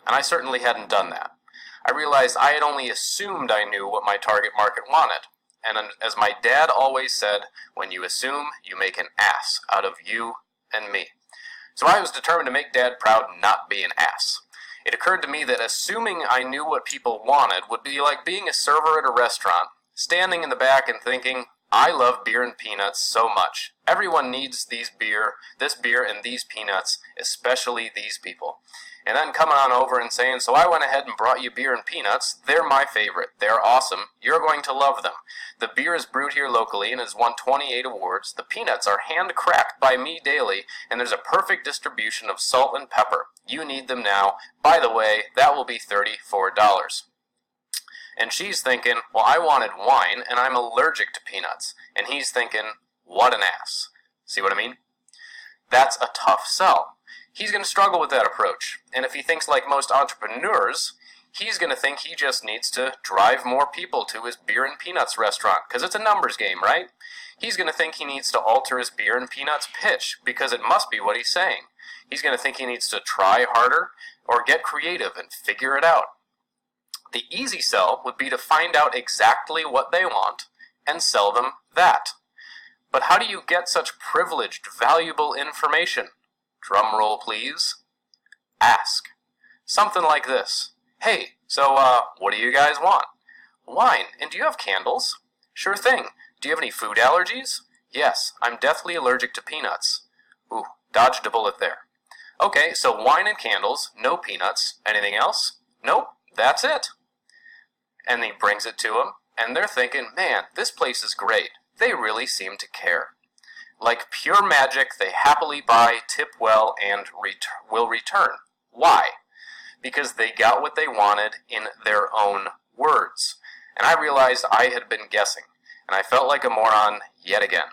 and I certainly hadn't done that. I realized I had only assumed I knew what my target market wanted. And as my dad always said, when you assume, you make an ass out of you and me. So I was determined to make Dad proud and not be an ass. It occurred to me that assuming I knew what people wanted would be like being a server at a restaurant, standing in the back and thinking, I love beer and peanuts so much. Everyone needs this beer and these peanuts, especially these people. And then coming on over and saying, so I went ahead and brought you beer and peanuts. They're my favorite. They're awesome. You're going to love them. The beer is brewed here locally and has won 28 awards. The peanuts are hand-cracked by me daily, and there's a perfect distribution of salt and pepper. You need them now. By the way, that will be $34. And she's thinking, well, I wanted wine, and I'm allergic to peanuts. And he's thinking, what an ass. See what I mean? That's a tough sell. He's going to struggle with that approach. And if he thinks like most entrepreneurs, he's going to think he just needs to drive more people to his beer and peanuts restaurant, because it's a numbers game, right? He's going to think he needs to alter his beer and peanuts pitch, because it must be what he's saying. He's going to think he needs to try harder or get creative and figure it out. The easy sell would be to find out exactly what they want and sell them that. But how do you get such privileged, valuable information? Drum roll, please. Ask. Something like this. Hey, so, what do you guys want? Wine. And do you have candles? Sure thing. Do you have any food allergies? Yes, I'm deathly allergic to peanuts. Ooh, dodged a bullet there. Okay, so wine and candles, no peanuts. Anything else? Nope, that's it. And he brings it to them, and they're thinking, man, this place is great. They really seem to care. Like pure magic, they happily buy, tip well, and will return. Why? Because they got what they wanted in their own words. And I realized I had been guessing, and I felt like a moron yet again.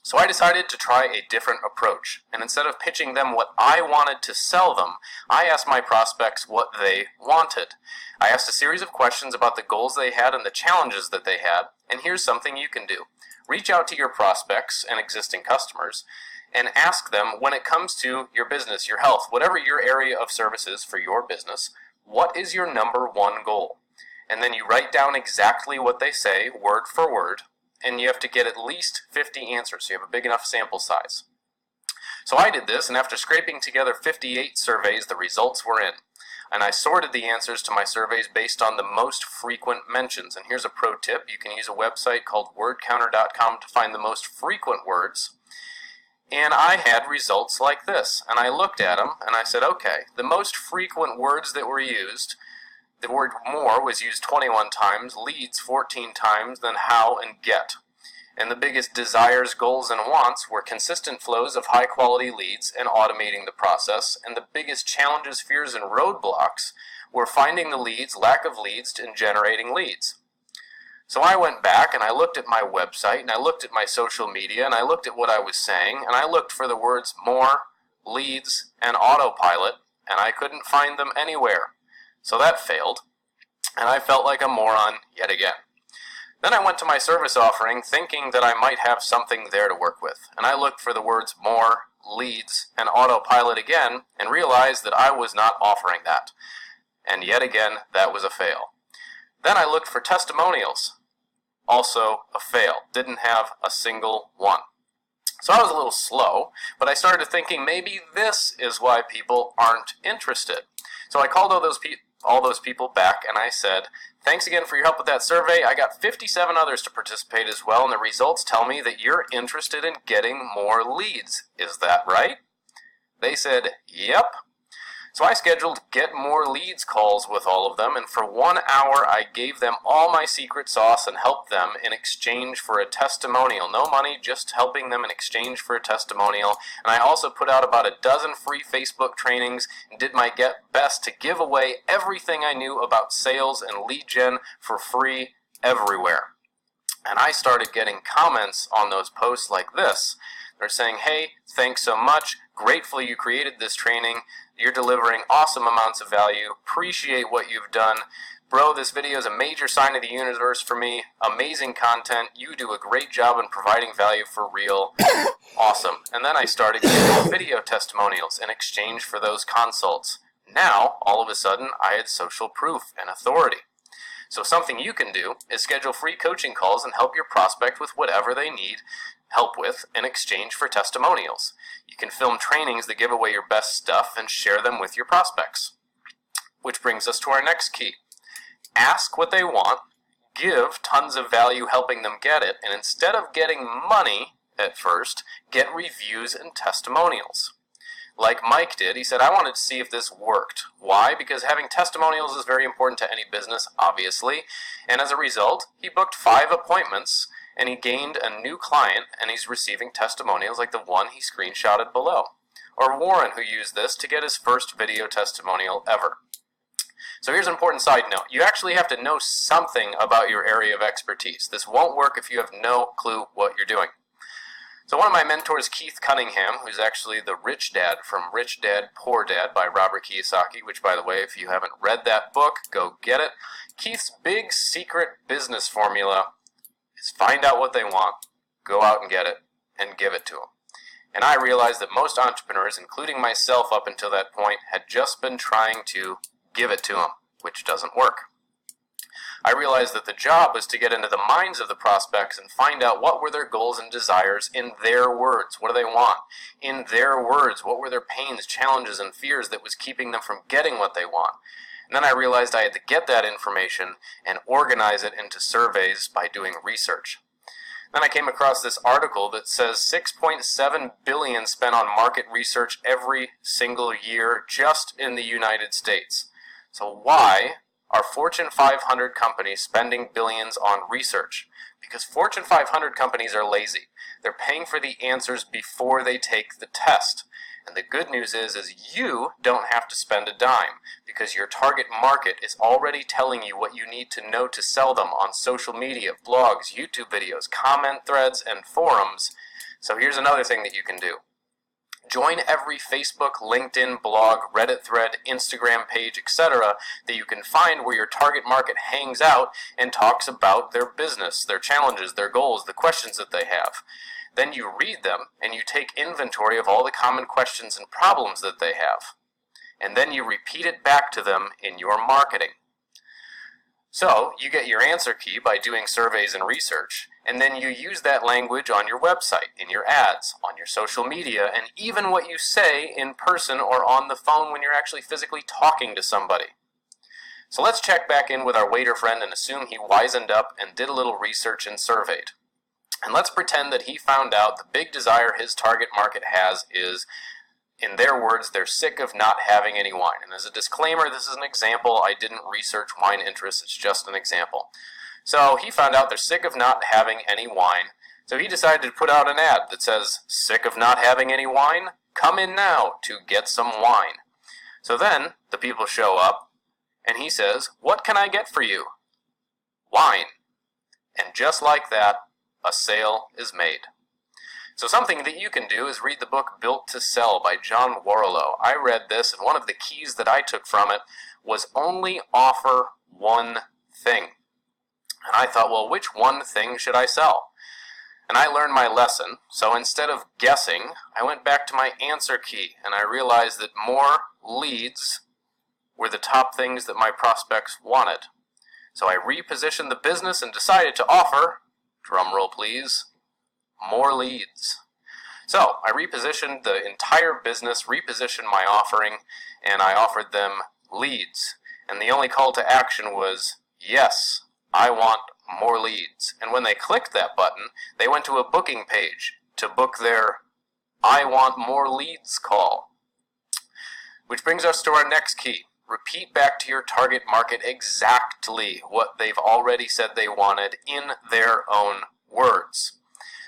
So I decided to try a different approach, and instead of pitching them what I wanted to sell them, I asked my prospects what they wanted. I asked a series of questions about the goals they had and the challenges that they had, and here's something you can do. Reach out to your prospects and existing customers and ask them, when it comes to your business, your health, whatever your area of service is for your business, what is your number one goal? And then you write down exactly what they say, word for word, and you have to get at least 50 answers, so you have a big enough sample size. So I did this, and after scraping together 58 surveys, the results were in. And I sorted the answers to my surveys based on the most frequent mentions. And here's a pro tip. You can use a website called wordcounter.com to find the most frequent words. And I had results like this. And I looked at them, and I said, okay, the most frequent words that were used, the word more was used 21 times, leads 14 times, then how and get. And the biggest desires, goals, and wants were consistent flows of high-quality leads and automating the process, and the biggest challenges, fears, and roadblocks were finding the leads, lack of leads, and generating leads. So I went back and I looked at my website, and I looked at my social media, and I looked at what I was saying, and I looked for the words more, leads, and autopilot, and I couldn't find them anywhere. So that failed, and I felt like a moron yet again. Then I went to my service offering thinking that I might have something there to work with, and I looked for the words more, leads, and autopilot again, and realized that I was not offering that. And yet again, that was a fail. Then I looked for testimonials. Also a fail. Didn't have a single one. So I was a little slow, but I started thinking maybe this is why people aren't interested. So I called all those people back, and I said, thanks again for your help with that survey. I got 57 others to participate as well, and the results tell me that you're interested in getting more leads. Is that right? They said, yep. So I scheduled Get More Leads calls with all of them, and for 1 hour I gave them all my secret sauce and helped them in exchange for a testimonial. No money, just helping them in exchange for a testimonial. And I also put out about a dozen free Facebook trainings and did my best to give away everything I knew about sales and lead gen for free everywhere. And I started getting comments on those posts like this. They're saying, hey, thanks so much. Grateful you created this training. You're delivering awesome amounts of value. Appreciate what you've done. Bro, this video is a major sign of the universe for me. Amazing content. You do a great job in providing value for real. Awesome. And then I started getting video testimonials in exchange for those consults. Now, all of a sudden, I had social proof and authority. So something you can do is schedule free coaching calls and help your prospect with whatever they need help with in exchange for testimonials. You can film trainings that give away your best stuff and share them with your prospects. Which brings us to our next key. Ask what they want, give tons of value helping them get it, and instead of getting money at first, get reviews and testimonials. Like Mike did, he said, I wanted to see if this worked. Why? Because having testimonials is very important to any business, obviously, and as a result, he booked 5 appointments, and he gained a new client, and he's receiving testimonials like the one he screenshotted below. Or Warren, who used this to get his first video testimonial ever. So here's an important side note. You actually have to know something about your area of expertise. This won't work if you have no clue what you're doing. So one of my mentors, Keith Cunningham, who's actually the Rich Dad from Rich Dad, Poor Dad by Robert Kiyosaki, which, by the way, if you haven't read that book, go get it. Keith's big secret business formula is find out what they want, go out and get it, and give it to them. And I realized that most entrepreneurs, including myself up until that point, had just been trying to give it to them, which doesn't work. I realized that the job was to get into the minds of the prospects and find out what were their goals and desires in their words. What do they want? In their words, what were their pains, challenges, and fears that was keeping them from getting what they want? And then I realized I had to get that information and organize it into surveys by doing research. Then I came across this article that says $6.7 billion spent on market research every single year just in the United States. So why are Fortune 500 companies spending billions on research? Because Fortune 500 companies are lazy. They're paying for the answers before they take the test. And the good news is you don't have to spend a dime because your target market is already telling you what you need to know to sell them on social media, blogs, YouTube videos, comment threads, and forums. So here's another thing that you can do. Join every Facebook, LinkedIn, blog, Reddit thread, Instagram page, etc. that you can find where your target market hangs out and talks about their business, their challenges, their goals, the questions that they have. Then you read them and you take inventory of all the common questions and problems that they have. And then you repeat it back to them in your marketing. So you get your answer key by doing surveys and research, and then you use that language on your website, in your ads, on your social media, and even what you say in person or on the phone when you're actually physically talking to somebody. So let's check back in with our waiter friend and assume he wisened up and did a little research and surveyed. And let's pretend that he found out the big desire his target market has is, in their words, they're sick of not having any wine. And as a disclaimer, this is an example. I didn't research wine interests. It's just an example. So he found out they're sick of not having any wine. So he decided to put out an ad that says, sick of not having any wine? Come in now to get some wine. So then the people show up and he says, what can I get for you? Wine. And just like that, a sale is made. So something that you can do is read the book Built to Sell by John Warrillow. I read this, and one of the keys that I took from it was only offer one thing. And I thought, well, which one thing should I sell? And I learned my lesson. So instead of guessing, I went back to my answer key, and I realized that more leads were the top things that my prospects wanted. So I repositioned the business and decided to offer, drum roll please, more leads. So I repositioned the entire business, repositioned my offering, and I offered them leads. And the only call to action was, yes, I want more leads. And when they clicked that button, they went to a booking page to book their I want more leads call. Which brings us to our next key. Repeat back to your target market exactly what they've already said they wanted in their own words.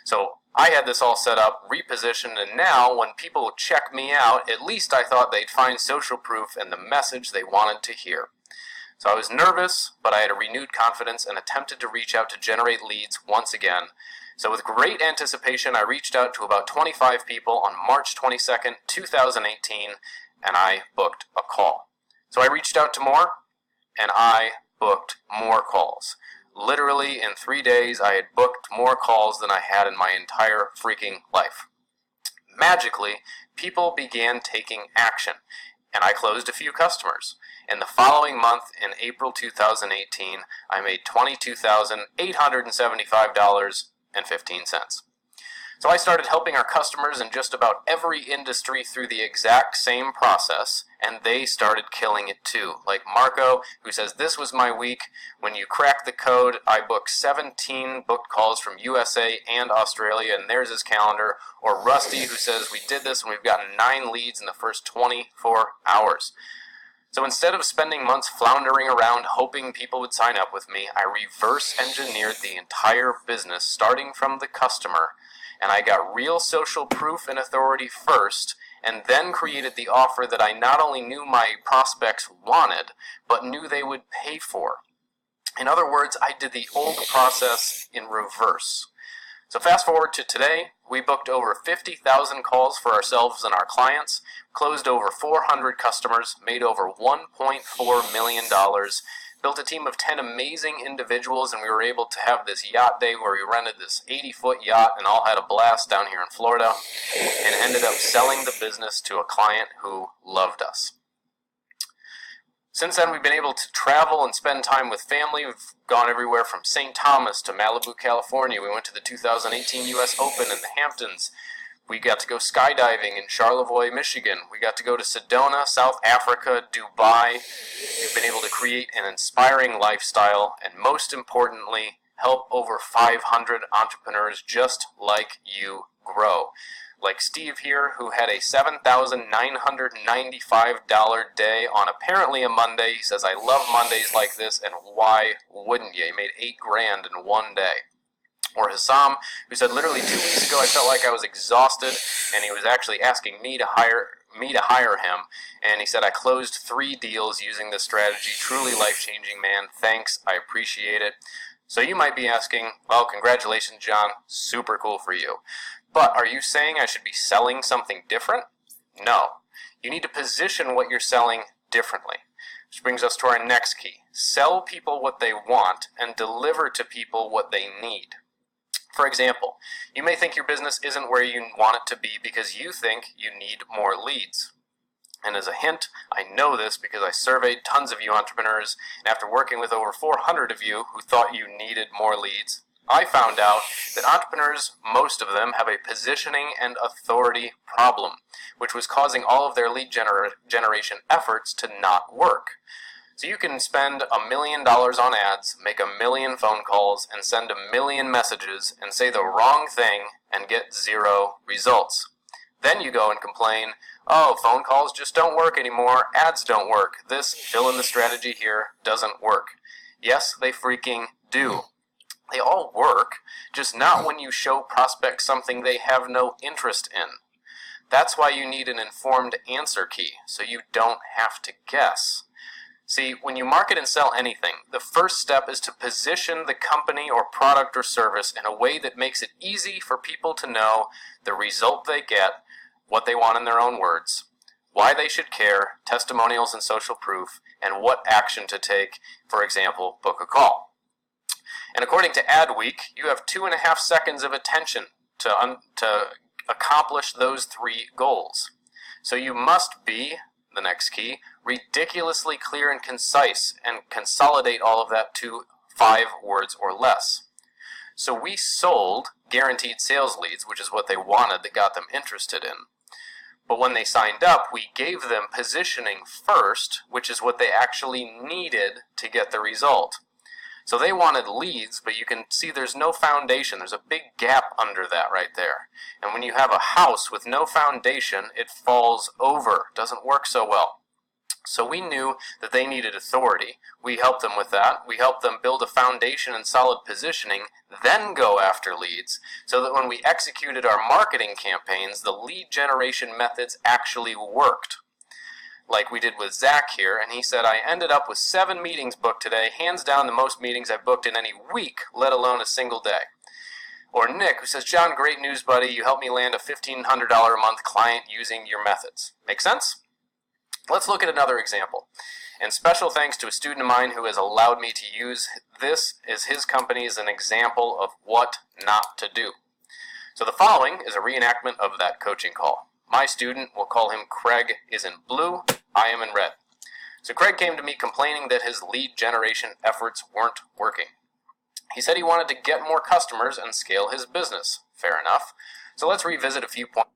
So I had this all set up, repositioned, and now when people check me out, at least I thought they'd find social proof and the message they wanted to hear. So I was nervous, but I had a renewed confidence and attempted to reach out to generate leads once again. So with great anticipation, I reached out to about 25 people on March 22nd, 2018, and I booked a call. So I reached out to more, and I booked more calls. Literally in 3 days, I had booked more calls than I had in my entire freaking life. Magically, people began taking action. and I closed a few customers. In the following month, in April 2018, I made $22,875.15. So I started helping our customers in just about every industry through the exact same process, and they started killing it too. Like Marco, who says, "This was my week. When you crack the code, I booked 17 booked calls from USA and Australia, and there's his calendar." Or Rusty, who says, "We did this and we've gotten 9 leads in the first 24 hours. So instead of spending months floundering around hoping people would sign up with me, I reverse engineered the entire business, starting from the customer, and I got real social proof and authority first, and then created the offer that I not only knew my prospects wanted, but knew they would pay for. In other words, I did the old process in reverse." So fast forward to today, we booked over 50,000 calls for ourselves and our clients, closed over 400 customers, made over $1.4 million, built a team of 10 amazing individuals, and we were able to have this yacht day where we rented this 80-foot yacht and all had a blast down here in Florida, and ended up selling the business to a client who loved us. Since then, we've been able to travel and spend time with family. We've gone everywhere from St. Thomas to Malibu, California. We went to the 2018 U.S. Open in the Hamptons. We got to go skydiving in Charlevoix, Michigan. We got to go to Sedona, South Africa, Dubai. We've been able to create an inspiring lifestyle, and most importantly, help over 500 entrepreneurs just like you grow. Like Steve here, who had a $7,995 day on apparently a Monday. He says, "I love Mondays like this, and why wouldn't you?" He made $8,000 in one day. Or Hassam, who said, "Literally 2 weeks ago I felt like I was exhausted, and he was actually asking me to hire him, and he said, I closed 3 deals using this strategy. Truly life-changing, man. Thanks, I appreciate it." So you might be asking, well, congratulations, John. Super cool for you. But are you saying I should be selling something different? No. You need to position what you're selling differently. Which brings us to our next key. Sell people what they want and deliver to people what they need. For example, you may think your business isn't where you want it to be because you think you need more leads. And as a hint, I know this because I surveyed tons of you entrepreneurs, and after working with over 400 of you who thought you needed more leads, I found out that entrepreneurs, most of them, have a positioning and authority problem, which was causing all of their lead generation efforts to not work. So you can spend $1 million on ads, make 1 million phone calls, and send 1 million messages, and say the wrong thing and get 0 results. Then you go and complain, "Oh, phone calls just don't work anymore, ads don't work, this fill in the strategy here doesn't work." Yes, they freaking do. They all work, just not when you show prospects something they have no interest in. That's why you need an informed answer key, so you don't have to guess. See, when you market and sell anything, the first step is to position the company or product or service in a way that makes it easy for people to know the result they get, what they want in their own words, why they should care, testimonials and social proof, and what action to take, for example, book a call. And according to Adweek, you have 2.5 seconds of attention to accomplish those 3 goals. So you must be, the next key, ridiculously clear and concise, and consolidate all of that to 5 words or less. So we sold guaranteed sales leads, which is what they wanted that got them interested in. But when they signed up, we gave them positioning first, which is what they actually needed to get the result. So they wanted leads, but you can see there's no foundation. There's a big gap under that right there. And when you have a house with no foundation, it falls over. Doesn't work so well. So we knew that they needed authority. We helped them with that. We helped them build a foundation and solid positioning, then go after leads, so that when we executed our marketing campaigns, the lead generation methods actually worked. Like we did with Zach here, and he said, "I ended up with 7 meetings booked today, hands down the most meetings I've booked in any week, let alone a single day." Or Nick, who says, "John, great news, buddy. You helped me land a $1,500 a month client using your methods." Make sense? Let's look at another example. And special thanks to a student of mine who has allowed me to use this as his company as an example of what not to do. So the following is a reenactment of that coaching call. My student, we'll call him Craig, is in blue. I am in red. So Craig came to me complaining that his lead generation efforts weren't working. He said he wanted to get more customers and scale his business. Fair enough. So let's revisit a few points